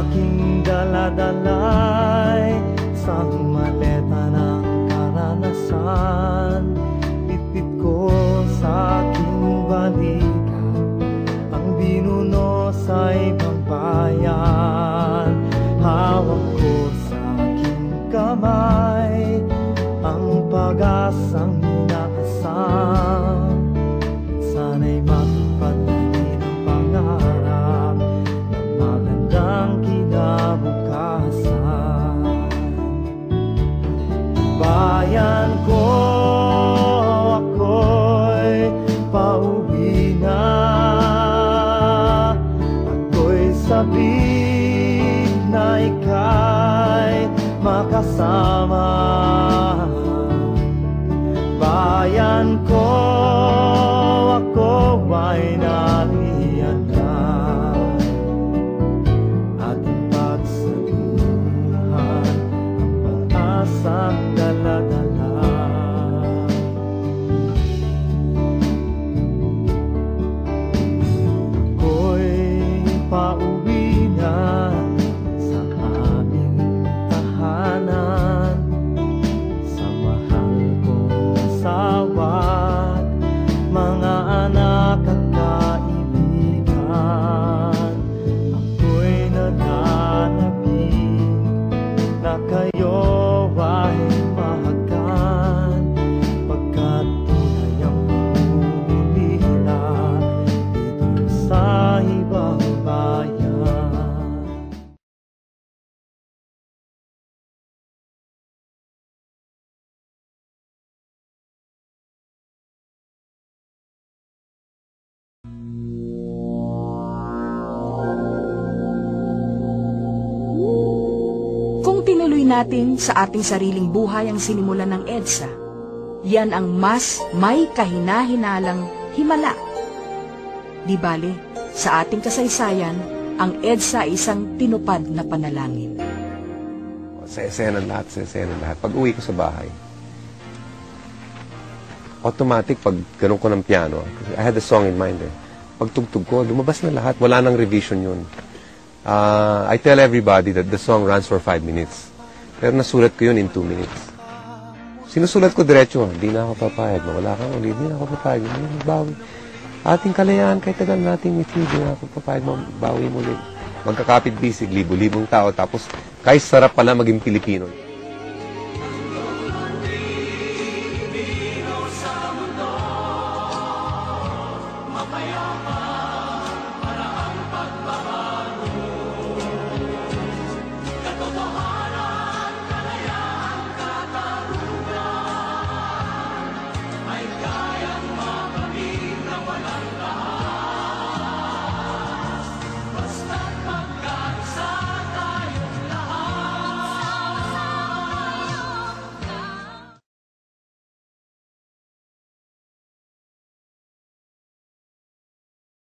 aking daladalay sa maleta ng karanasan. Bitbit ko sa aking balikat ang binuno sa ibang bayan. Hawak ko sa aking kamay ang pag-asang inaasam. Sana'y magpatuloy ng pangarap ng magandang kinabukasan. Bayan ko, ako'y pauwi na. Ako'y sabik na ika'y makasama. Bayan ko, ako ay nariyan na. Ating pagsabihan ang pag-asang dala-dala. Ako'y pauwi na sa aming tahanan, sa mahal kong asawa't mga anak at kaibigan. Ako'y nananabik na kayo ay mahagan, pagkat tunay ang pag-uwi nila dito sa ibang bayan. Kung tinuloy natin sa ating sariling buhay ang sinimulan ng EDSA, yan ang mas may kahina-hinalang himala. Di bale, sa ating kasaysayan, ang EDSA ay isang tinupad na panalangin. Sa esena lahat, sa esena lahat. Pag uwi ko sa bahay, automatic pag ganun ko ng piano, I had a song in mind eh. Pag tugtog ko, lumabas na lahat. Wala nang revision yun. I tell everybody that the song runs for 5 minutes. Pero nasulat ko yun in 2 minutes. Sinusulat ko diretso, hindi na ako papayag. Wala kang ulit, hindi na ako papayag. Magbawi. Ating kalayaan, kahit tagal nating with you, hindi na ako papayag. Magbawi mo ulit. Magkakapit bisig, libo-libong tao. Tapos, kahit sarap pala maging Pilipino.